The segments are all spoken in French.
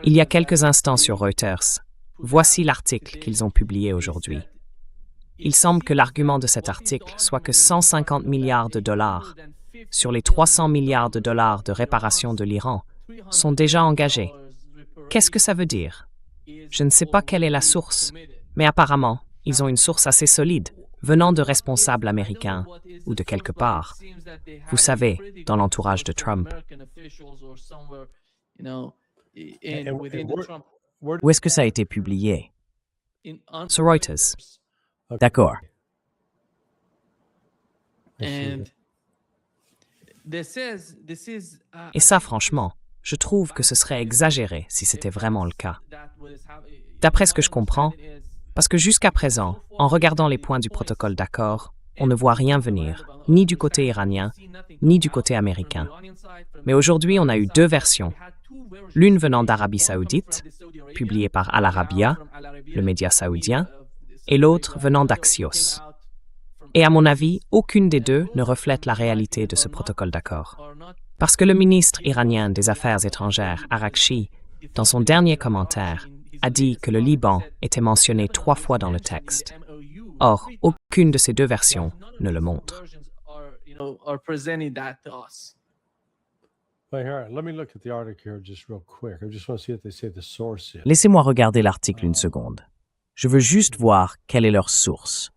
Il y a quelques instants sur Reuters. Voici l'article qu'ils ont publié aujourd'hui. Il semble que l'argument de cet article soit que 150 milliards de dollars sur les 300 milliards de dollars de réparation de l'Iran sont déjà engagés. Qu'est-ce que ça veut dire? Je ne sais pas quelle est la source, mais apparemment, ils ont une source assez solide, venant de responsables américains ou de quelque part. Vous savez, dans l'entourage de Trump. Où est-ce que ça a été publié? Sur Reuters. D'accord. Et ça, franchement, je trouve que ce serait exagéré si c'était vraiment le cas. D'après ce que je comprends, parce que jusqu'à présent, en regardant les points du protocole d'accord, on ne voit rien venir, ni du côté iranien, ni du côté américain. Mais aujourd'hui, on a eu deux versions. L'une venant d'Arabie Saoudite, publiée par Al Arabiya, le média saoudien, et l'autre venant d'Axios. Et à mon avis, aucune des deux ne reflète la réalité de ce protocole d'accord. Parce que le ministre iranien des Affaires étrangères, Araghchi, dans son dernier commentaire, a dit que le Liban était mentionné 3 fois dans le texte. Or, aucune de ces deux versions ne le montre. Laissez-moi regarder l'article une seconde. Je veux juste voir quelle est leur source.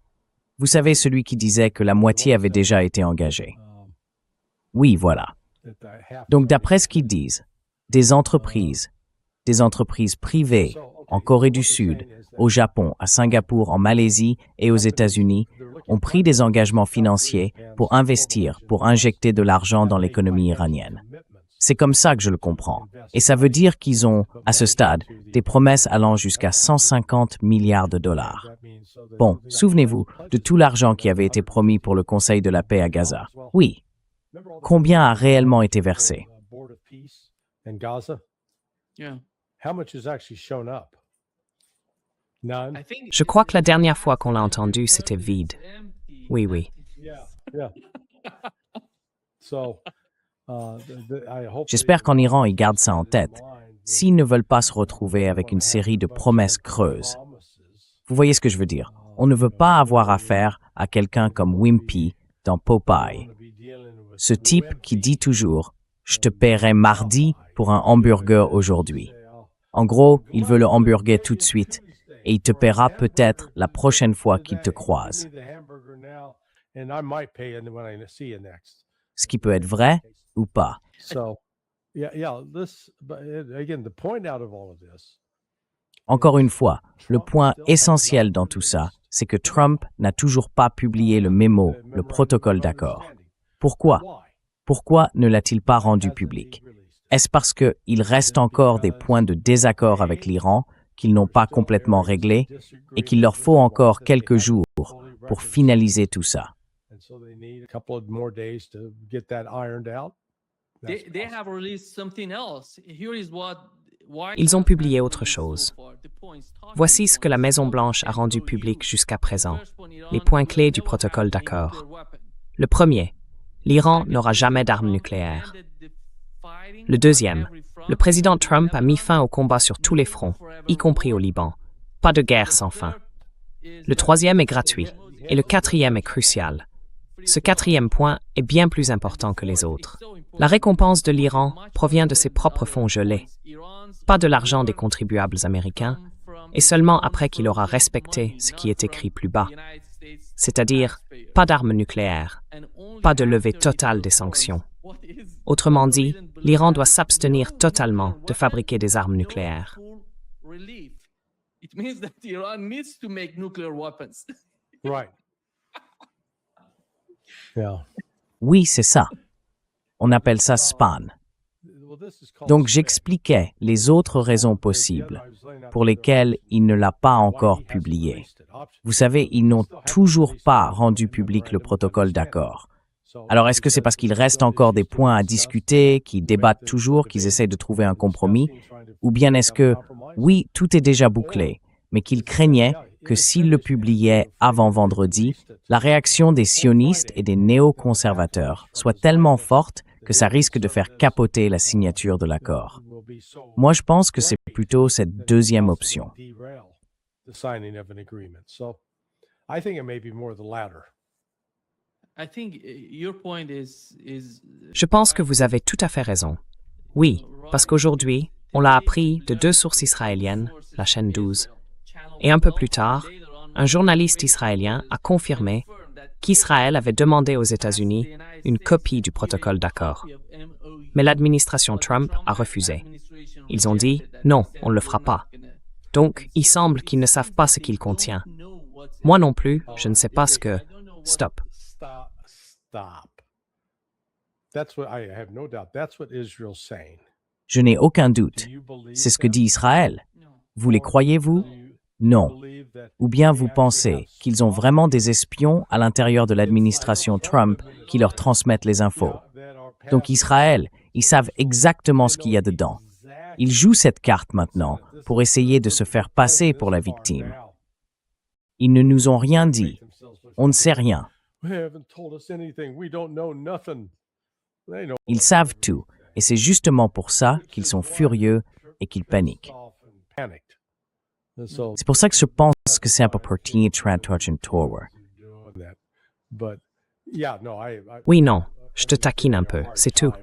Vous savez, celui qui disait que la moitié avait déjà été engagée. Oui, voilà. Donc, d'après ce qu'ils disent, des entreprises privées en Corée du Sud, au Japon, à Singapour, en Malaisie et aux États-Unis ont pris des engagements financiers pour investir, pour injecter de l'argent dans l'économie iranienne. C'est comme ça que je le comprends. Et ça veut dire qu'ils ont, à ce stade, des promesses allant jusqu'à 150 milliards de dollars. Bon, souvenez-vous de tout l'argent qui avait été promis pour le Conseil de la paix à Gaza. Oui. Combien a réellement été versé? Je crois que la dernière fois qu'on l'a entendu, c'était vide. Oui, oui. J'espère qu'en Iran, ils gardent ça en tête, s'ils ne veulent pas se retrouver avec une série de promesses creuses. Vous voyez ce que je veux dire? On ne veut pas avoir affaire à quelqu'un comme Wimpy dans Popeye. Ce type qui dit toujours « Je te paierai mardi pour un hamburger aujourd'hui ». En gros, il veut le hamburger tout de suite et il te paiera peut-être la prochaine fois qu'il te croise. Ce qui peut être vrai ou pas. Encore une fois, le point essentiel dans tout ça, c'est que Trump n'a toujours pas publié le mémo, le protocole d'accord. Pourquoi? Pourquoi ne l'a-t-il pas rendu public? Est-ce parce qu'il reste encore des points de désaccord avec l'Iran qu'ils n'ont pas complètement réglés et qu'il leur faut encore quelques jours pour finaliser tout ça? Ils ont publié autre chose. Voici ce que la Maison-Blanche a rendu public jusqu'à présent, les points clés du protocole d'accord. Le premier, l'Iran n'aura jamais d'armes nucléaires. Le deuxième, le président Trump a mis fin au combat sur tous les fronts, y compris au Liban. Pas de guerre sans fin. Le troisième est gratuit, et le quatrième est crucial. Ce quatrième point est bien plus important que les autres. La récompense de l'Iran provient de ses propres fonds gelés, pas de l'argent des contribuables américains, et seulement après qu'il aura respecté ce qui est écrit plus bas, c'est-à-dire pas d'armes nucléaires, pas de levée totale des sanctions. Autrement dit, l'Iran doit s'abstenir totalement de fabriquer des armes nucléaires. Oui, c'est ça. On appelle ça SPAN. Donc j'expliquais les autres raisons possibles pour lesquelles il ne l'a pas encore publié. Vous savez, ils n'ont toujours pas rendu public le protocole d'accord. Alors est-ce que c'est parce qu'il reste encore des points à discuter, qu'ils débattent toujours, qu'ils essaient de trouver un compromis? Ou bien est-ce que, oui, tout est déjà bouclé, mais qu'ils craignaient que s'ils le publiaient avant vendredi, la réaction des sionistes et des néoconservateurs soit tellement forte que ça risque de faire capoter la signature de l'accord. Moi, je pense que c'est plutôt cette deuxième option. Je pense que vous avez tout à fait raison. Oui, parce qu'aujourd'hui, on l'a appris de deux sources israéliennes, la chaîne 12, et un peu plus tard, un journaliste israélien a confirmé qu'Israël avait demandé aux États-Unis une copie du protocole d'accord. Mais l'administration Trump a refusé. Ils ont dit « non, on ne le fera pas ». Donc, il semble qu'ils ne savent pas ce qu'il contient. Moi non plus, je ne sais pas ce que... Stop. Je n'ai aucun doute. C'est ce que dit Israël. Vous les croyez-vous? Non. Ou bien vous pensez qu'ils ont vraiment des espions à l'intérieur de l'administration Trump qui leur transmettent les infos. Donc Israël, ils savent exactement ce qu'il y a dedans. Ils jouent cette carte maintenant pour essayer de se faire passer pour la victime. Ils ne nous ont rien dit. On ne sait rien. Ils savent tout, et c'est justement pour ça qu'ils sont furieux et qu'ils paniquent. C'est pour ça que je pense que c'est un peu pertinent de Tower. Oui, non, je te taquine un peu, c'est tout.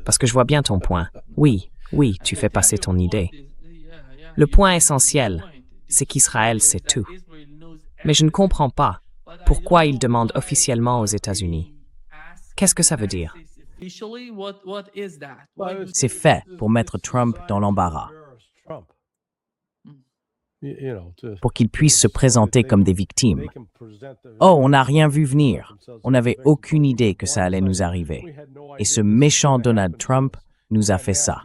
Parce que je vois bien ton point. Oui, tu fais passer ton idée. Le point essentiel, c'est qu'Israël sait tout. Mais je ne comprends pas pourquoi il demande officiellement aux États-Unis. Qu'est-ce que ça veut dire? C'est fait pour mettre Trump dans l'embarras, pour qu'il puisse se présenter comme des victimes. Oh, on n'a rien vu venir. On n'avait aucune idée que ça allait nous arriver. Et ce méchant Donald Trump nous a fait ça.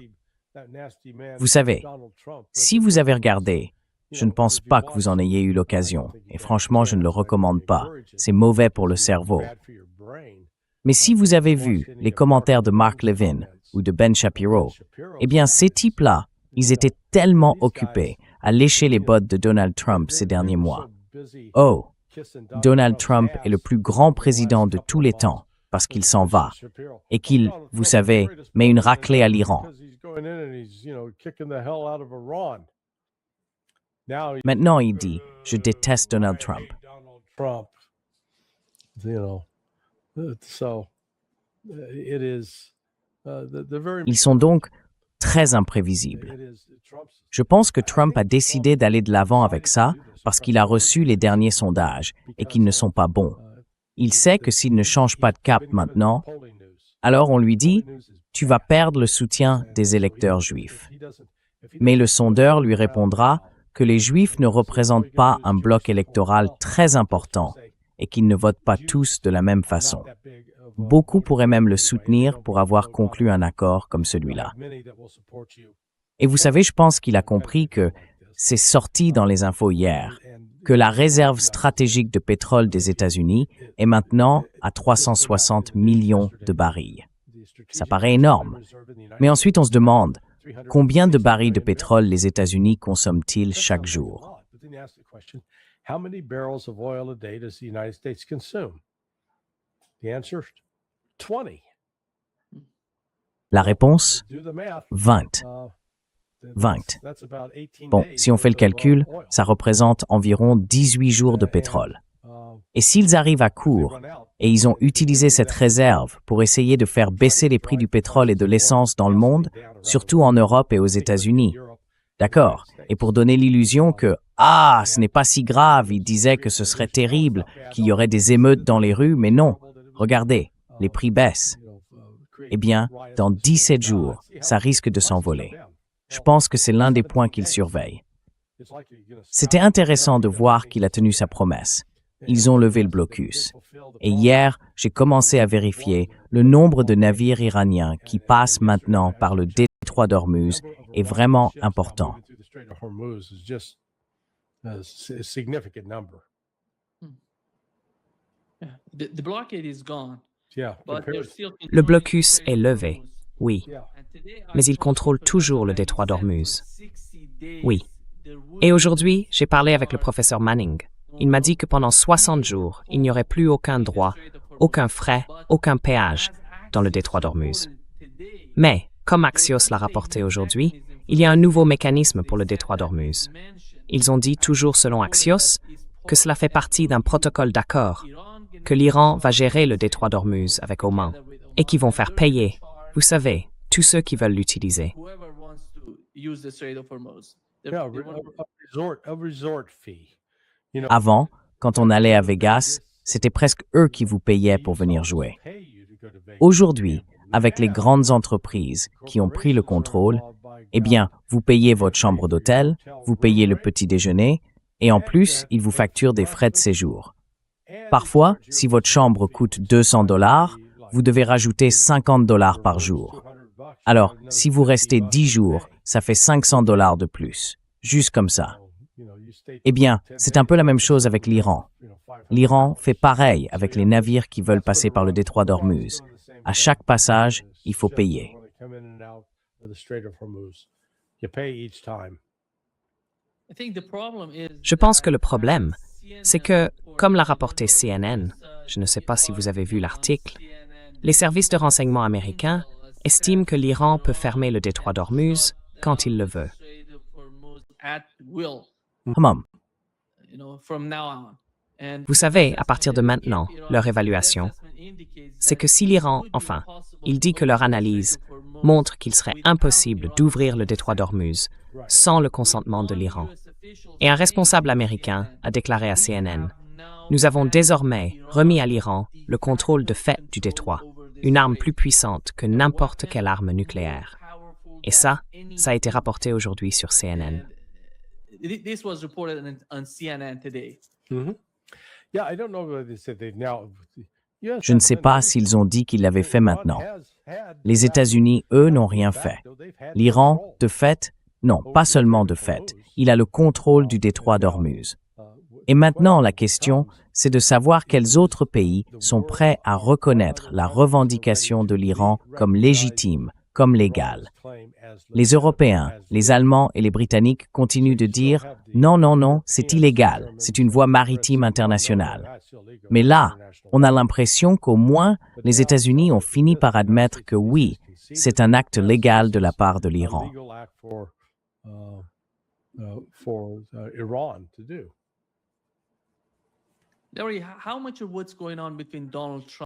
Vous savez, si vous avez regardé, je ne pense pas que vous en ayez eu l'occasion. Et franchement, je ne le recommande pas. C'est mauvais pour le cerveau. Mais si vous avez vu les commentaires de Mark Levin ou de Ben Shapiro, eh bien, ces types-là, ils étaient tellement occupés à lécher les bottes de Donald Trump ces derniers mois. Oh, Donald Trump est le plus grand président de tous les temps parce qu'il s'en va et qu'il, vous savez, met une raclée à l'Iran. Maintenant, il dit « Je déteste Donald Trump ». Ils sont donc très imprévisibles. Je pense que Trump a décidé d'aller de l'avant avec ça parce qu'il a reçu les derniers sondages et qu'ils ne sont pas bons. Il sait que s'il ne change pas de cap maintenant, alors on lui dit « Tu vas perdre le soutien des électeurs juifs ». Mais le sondeur lui répondra que les Juifs ne représentent pas un bloc électoral très important et qu'ils ne votent pas tous de la même façon. Beaucoup pourraient même le soutenir pour avoir conclu un accord comme celui-là. Et vous savez, je pense qu'il a compris que c'est sorti dans les infos hier, que la réserve stratégique de pétrole des États-Unis est maintenant à 360 millions de barils. Ça paraît énorme. Mais ensuite, on se demande, combien de barils de pétrole les États-Unis consomment-ils chaque jour? La réponse? 20. 20. Bon, si on fait le calcul, ça représente environ 18 jours de pétrole. Et s'ils arrivent à court, et ils ont utilisé cette réserve pour essayer de faire baisser les prix du pétrole et de l'essence dans le monde, surtout en Europe et aux États-Unis. D'accord? Et pour donner l'illusion que « Ah, ce n'est pas si grave, ils disaient que ce serait terrible, qu'il y aurait des émeutes dans les rues, mais non, regardez, les prix baissent. » Eh bien, dans 17 jours, ça risque de s'envoler. Je pense que c'est l'un des points qu'il surveille. C'était intéressant de voir qu'il a tenu sa promesse. Ils ont levé le blocus. Et hier, j'ai commencé à vérifier le nombre de navires iraniens qui passent maintenant par le détroit d'Ormuz est vraiment important. Le blocus est levé, oui. Mais il contrôle toujours le détroit d'Ormuz. Oui. Et aujourd'hui, j'ai parlé avec le professeur Manning. Il m'a dit que pendant 60 jours, il n'y aurait plus aucun droit, aucun frais, aucun péage dans le détroit d'Ormuz. Mais, comme Axios l'a rapporté aujourd'hui, il y a un nouveau mécanisme pour le détroit d'Ormuz. Ils ont dit, toujours selon Axios, que cela fait partie d'un protocole d'accord, que l'Iran va gérer le détroit d'Ormuz avec Oman, et qu'ils vont faire payer, vous savez, tous ceux qui veulent l'utiliser. Avant, quand on allait à Vegas, c'était presque eux qui vous payaient pour venir jouer. Aujourd'hui, avec les grandes entreprises qui ont pris le contrôle, eh bien, vous payez votre chambre d'hôtel, vous payez le petit déjeuner, et en plus, ils vous facturent des frais de séjour. Parfois, si votre chambre coûte $200, vous devez rajouter $50 par jour. Alors, si vous restez 10 jours, ça fait $500 de plus, juste comme ça. Eh bien, c'est un peu la même chose avec l'Iran. L'Iran fait pareil avec les navires qui veulent passer par le détroit d'Ormuz. À chaque passage, il faut payer. Je pense que le problème, c'est que, comme l'a rapporté CNN, je ne sais pas si vous avez vu l'article, les services de renseignement américains estiment que l'Iran peut fermer le détroit d'Ormuz quand il le veut. Vous savez, à partir de maintenant, leur évaluation, c'est que si l'Iran, enfin, il dit que leur analyse montre qu'il serait impossible d'ouvrir le détroit d'Ormuz sans le consentement de l'Iran. Et un responsable américain a déclaré à CNN, « Nous avons désormais remis à l'Iran le contrôle de fait du détroit, une arme plus puissante que n'importe quelle arme nucléaire. » Et ça a été rapporté aujourd'hui sur CNN. Je ne sais pas s'ils ont dit qu'ils l'avaient fait maintenant. Les États-Unis, eux, n'ont rien fait. L'Iran, de fait, non, pas seulement de fait, il a le contrôle du détroit d'Ormuz. Et maintenant, la question, c'est de savoir quels autres pays sont prêts à reconnaître la revendication de l'Iran comme légitime, comme légale. Les Européens, les Allemands et les Britanniques continuent de dire « Non, non, non, c'est illégal, c'est une voie maritime internationale ». Mais là, on a l'impression qu'au moins, les États-Unis ont fini par admettre que oui, c'est un acte légal de la part de l'Iran.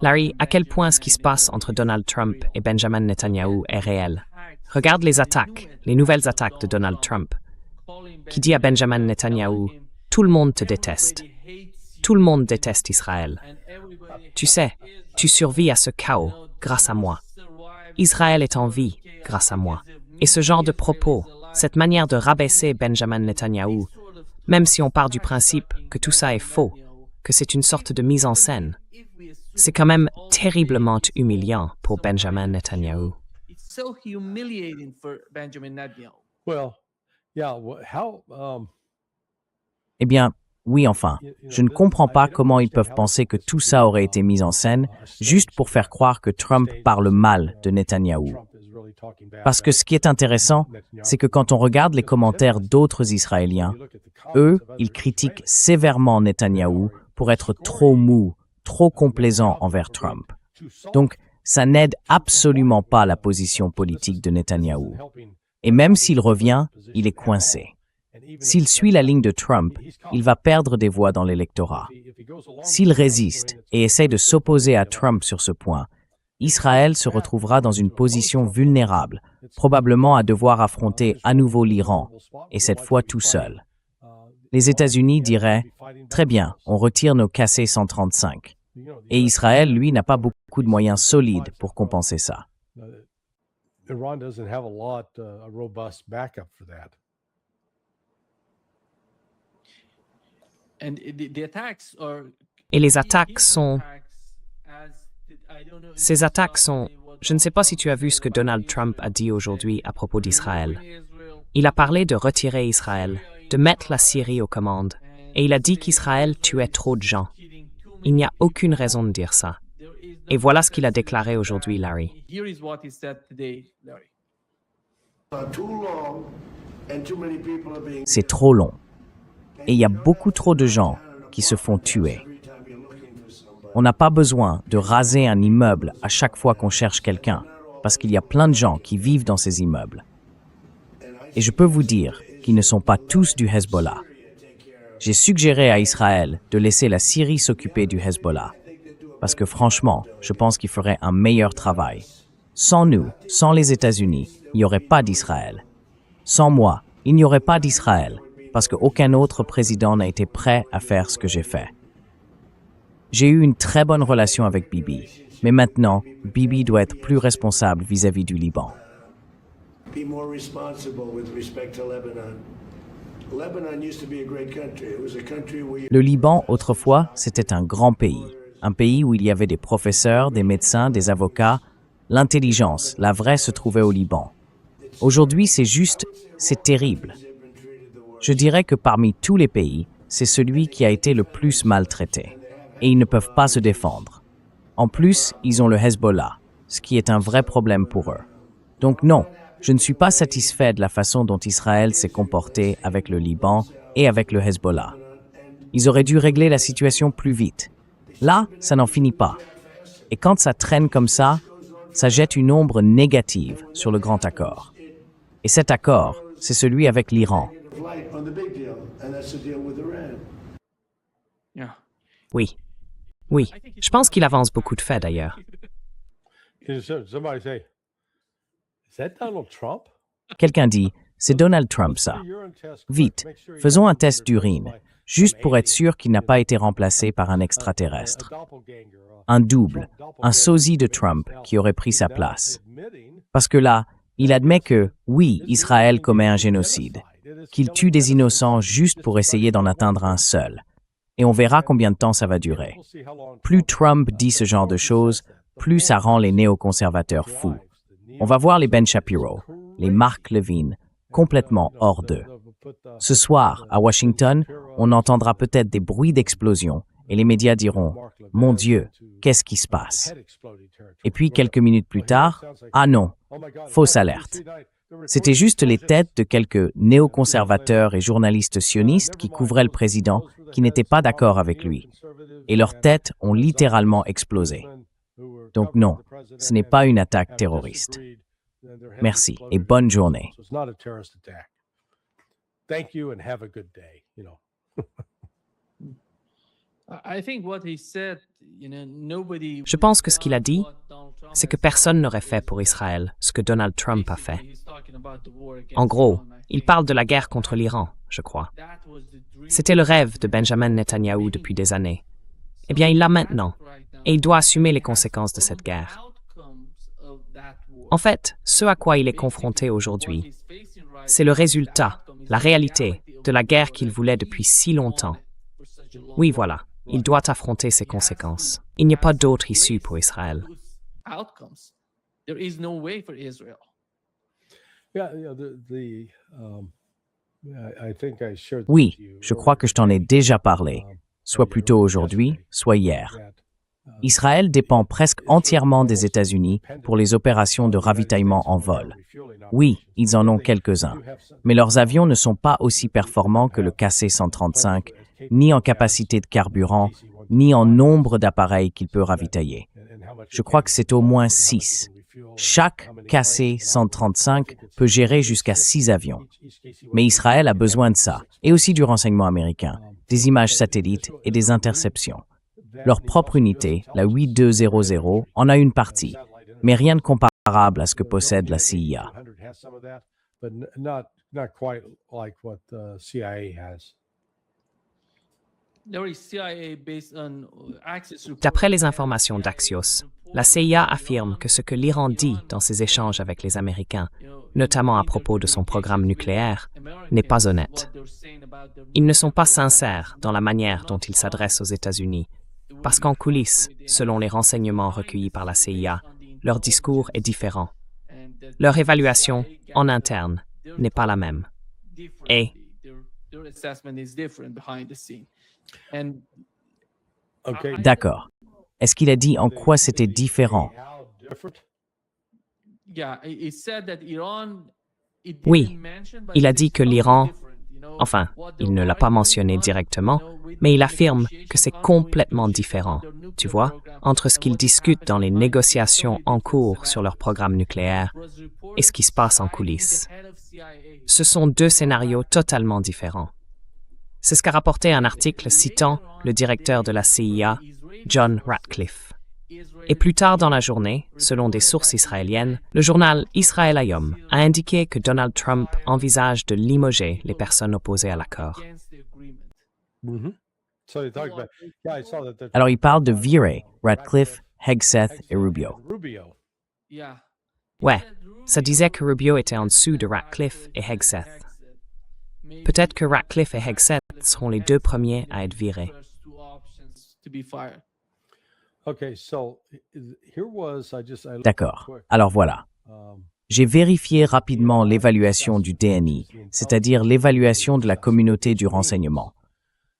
Larry, à quel point ce qui se passe entre Donald Trump et Benjamin Netanyahou est réel? Regarde les attaques, les nouvelles attaques de Donald Trump, qui dit à Benjamin Netanyahou, « Tout le monde te déteste. Tout le monde déteste Israël. Tu sais, tu survis à ce chaos grâce à moi. Israël est en vie grâce à moi. » Et ce genre de propos, cette manière de rabaisser Benjamin Netanyahou, même si on part du principe que tout ça est faux, que c'est une sorte de mise en scène, c'est quand même terriblement humiliant pour Benjamin Netanyahou. Eh bien, oui, enfin, je ne comprends pas comment ils peuvent penser que tout ça aurait été mis en scène juste pour faire croire que Trump parle mal de Netanyahou. Parce que ce qui est intéressant, c'est que quand on regarde les commentaires d'autres Israéliens, eux, ils critiquent sévèrement Netanyahou pour être trop mou, trop complaisant envers Trump. Donc, ça n'aide absolument pas la position politique de Netanyahou. Et même s'il revient, il est coincé. S'il suit la ligne de Trump, il va perdre des voix dans l'électorat. S'il résiste et essaie de s'opposer à Trump sur ce point, Israël se retrouvera dans une position vulnérable, probablement à devoir affronter à nouveau l'Iran, et cette fois tout seul. Les États-Unis diraient « Très bien, on retire nos KC-135 ». Et Israël, lui, n'a pas beaucoup de moyens solides pour compenser ça. Et les attaques sont... Ces attaques sont... Je ne sais pas si tu as vu ce que Donald Trump a dit aujourd'hui à propos d'Israël. Il a parlé de retirer Israël, de mettre la Syrie aux commandes, et il a dit qu'Israël tuait trop de gens. Il n'y a aucune raison de dire ça. Et voilà ce qu'il a déclaré aujourd'hui, Larry. C'est trop long. Et il y a beaucoup trop de gens qui se font tuer. On n'a pas besoin de raser un immeuble à chaque fois qu'on cherche quelqu'un. parce qu'il y a plein de gens qui vivent dans ces immeubles. Et je peux vous dire qu'ils ne sont pas tous du Hezbollah. J'ai suggéré à Israël de laisser la Syrie s'occuper du Hezbollah, parce que franchement, je pense qu'ils feraient un meilleur travail. Sans nous, sans les États-Unis, il n'y aurait pas d'Israël. Sans moi, il n'y aurait pas d'Israël, parce qu'aucun autre président n'a été prêt à faire ce que j'ai fait. J'ai eu une très bonne relation avec Bibi, mais maintenant, Bibi doit être plus responsable vis-à-vis du Liban. Be more responsible with respect to Lebanon. Lebanon used to be a great country. It was a country where Le Liban, autrefois, c'était un grand pays. Un pays où il y avait des professeurs, des médecins, des avocats. L'intelligence, la vraie, se trouvait au Liban. Aujourd'hui, c'est terrible. Je dirais que parmi tous les pays, c'est celui qui a été le plus maltraité. Et ils ne peuvent pas se défendre. En plus, ils ont le Hezbollah, ce qui est un vrai problème pour eux. Donc non, je ne suis pas satisfait de la façon dont Israël s'est comporté avec le Liban et avec le Hezbollah. Ils auraient dû régler la situation plus vite. Là, ça n'en finit pas. Et quand ça traîne comme ça jette une ombre négative sur le grand accord. Et cet accord, c'est celui avec l'Iran. light on the big deal, and that's the deal with Iran. Oui. Oui. Je pense qu'il avance beaucoup de faits d'ailleurs. Somebody say, is that Donald Trump? Quelqu'un dit, c'est Donald Trump ça. Vite, faisons un test d'urine, juste pour être sûr qu'il n'a pas été remplacé par un extraterrestre. Un double, un sosie de Trump qui aurait pris sa place. Parce que là, il admet que, oui, Israël commet un génocide, qu'il tue des innocents juste pour essayer d'en atteindre un seul. Et on verra combien de temps ça va durer. Plus Trump dit ce genre de choses, plus ça rend les néoconservateurs fous. On va voir les Ben Shapiro, les Mark Levin, complètement hors d'eux. Ce soir, à Washington, on entendra peut-être des bruits d'explosion et les médias diront « Mon Dieu, qu'est-ce qui se passe ?» Et puis, quelques minutes plus tard, « Ah non, fausse alerte. » C'était juste les têtes de quelques néoconservateurs et journalistes sionistes qui couvraient le président qui n'étaient pas d'accord avec lui. Et leurs têtes ont littéralement explosé. Donc non, ce n'est pas une attaque terroriste. Merci et bonne journée. Thank you and have a good day, you know. Je pense que ce qu'il a dit, c'est que personne n'aurait fait pour Israël ce que Donald Trump a fait. En gros, il parle de la guerre contre l'Iran, je crois. C'était le rêve de Benjamin Netanyahou depuis des années. Eh bien, il l'a maintenant, et il doit assumer les conséquences de cette guerre. En fait, ce à quoi il est confronté aujourd'hui, c'est le résultat, la réalité, de la guerre qu'il voulait depuis si longtemps. Oui, voilà, il doit affronter ses conséquences. Il n'y a pas d'autre issue pour Israël. Oui, je crois que je t'en ai déjà parlé, soit plutôt aujourd'hui, soit hier. Israël dépend presque entièrement des États-Unis pour les opérations de ravitaillement en vol. Oui, ils en ont quelques-uns, mais leurs avions ne sont pas aussi performants que le KC-135, ni en capacité de carburant, ni en nombre d'appareils qu'il peut ravitailler. Je crois que c'est au moins 6. Chaque KC-135 peut gérer jusqu'à 6 avions. Mais Israël a besoin de ça, et aussi du renseignement américain, des images satellites et des interceptions. Leur propre unité, la 8200, en a une partie, mais rien de comparable à ce que possède la CIA. D'après les informations d'Axios, la CIA affirme que ce que l'Iran dit dans ses échanges avec les Américains, notamment à propos de son programme nucléaire, n'est pas honnête. Ils ne sont pas sincères dans la manière dont ils s'adressent aux États-Unis, parce qu'en coulisses, selon les renseignements recueillis par la CIA, leur discours est différent. Leur évaluation, en interne, n'est pas la même. Et D'accord. Est-ce qu'il a dit en quoi c'était différent? oui, il a dit que l'Iran Enfin, il ne l'a pas mentionné directement, mais il affirme que c'est complètement différent, tu vois, entre ce qu'ils discutent dans les négociations en cours sur leur programme nucléaire et ce qui se passe en coulisses. Ce sont deux scénarios totalement différents. C'est ce qu'a rapporté un article citant le directeur de la CIA, John Ratcliffe. Et plus tard dans la journée, selon des sources israéliennes, le journal Israel Hayom a indiqué que Donald Trump envisage de limoger les personnes opposées à l'accord. Mm-hmm. So they talked about, yeah, I saw that. Alors il parle de virer Ratcliffe, Hegseth et Rubio. Rubio. Ouais, ça disait que Rubio était en dessous de Ratcliffe et Hegseth. Peut-être que Ratcliffe et Hegseth seront les deux premiers à être virés. Okay, so here was D'accord. Alors voilà. J'ai vérifié rapidement l'évaluation du DNI, c'est-à-dire l'évaluation de la communauté du renseignement.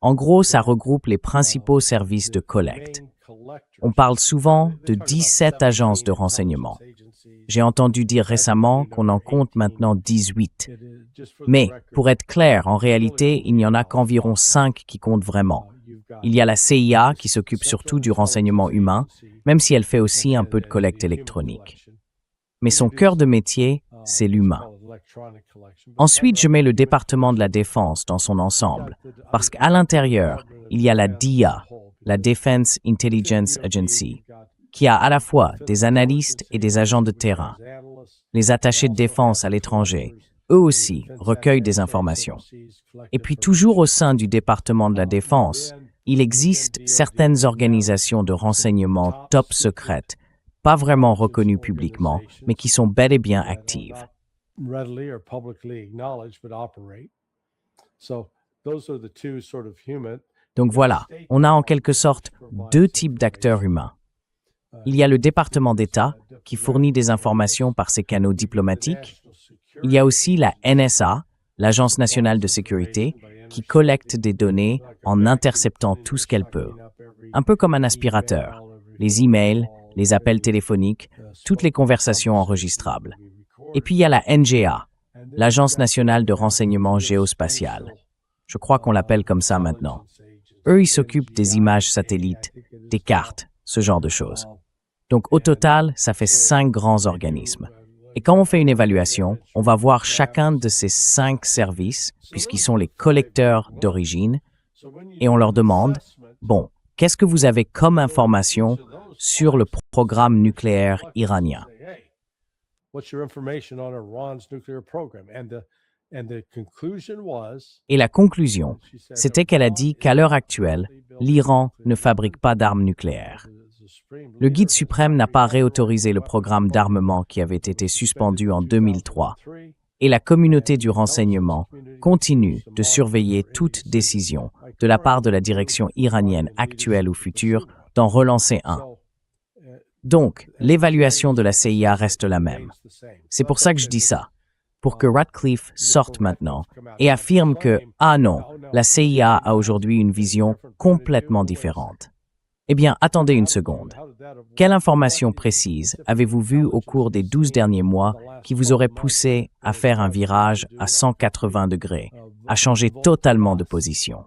En gros, ça regroupe les principaux services de collecte. On parle souvent de 17 agences de renseignement. J'ai entendu dire récemment qu'on en compte maintenant 18. Mais, pour être clair, en réalité, il n'y en a qu'environ 5 qui comptent vraiment. Il y a la CIA qui s'occupe surtout du renseignement humain, même si elle fait aussi un peu de collecte électronique. Mais son cœur de métier, c'est l'humain. Ensuite, je mets le département de la Défense dans son ensemble, parce qu'à l'intérieur, il y a la DIA, la Defense Intelligence Agency, qui a à la fois des analystes et des agents de terrain. Les attachés de défense à l'étranger, eux aussi, recueillent des informations. Et puis toujours au sein du département de la Défense, il existe certaines organisations de renseignement top secrètes, pas vraiment reconnues publiquement, mais qui sont bel et bien actives. Donc voilà, on a en quelque sorte deux types d'acteurs humains. Il y a le département d'État, qui fournit des informations par ses canaux diplomatiques. Il y a aussi la NSA, l'Agence nationale de sécurité, qui collecte des données en interceptant tout ce qu'elle peut. Un peu comme un aspirateur. Les emails, les appels téléphoniques, toutes les conversations enregistrables. Et puis il y a la NGA, l'Agence nationale de renseignement géospatial. Je crois qu'on l'appelle comme ça maintenant. Eux, ils s'occupent des images satellites, des cartes, ce genre de choses. Donc au total, ça fait 5 grands organismes. Et quand on fait une évaluation, on va voir chacun de ces 5 services, puisqu'ils sont les collecteurs d'origine, et on leur demande, bon, qu'est-ce que vous avez comme information sur le programme nucléaire iranien? Et la conclusion, c'était qu'elle a dit qu'à l'heure actuelle, l'Iran ne fabrique pas d'armes nucléaires. Le guide suprême n'a pas réautorisé le programme d'armement qui avait été suspendu en 2003, et la communauté du renseignement continue de surveiller toute décision de la part de la direction iranienne actuelle ou future d'en relancer un. Donc, l'évaluation de la CIA reste la même. C'est pour ça que je dis ça, pour que Ratcliffe sorte maintenant et affirme que, ah non, la CIA a aujourd'hui une vision complètement différente. Eh bien, attendez une seconde. Quelle information précise avez-vous vue au cours des 12 derniers mois qui vous aurait poussé à faire un virage à 180 degrés, à changer totalement de position?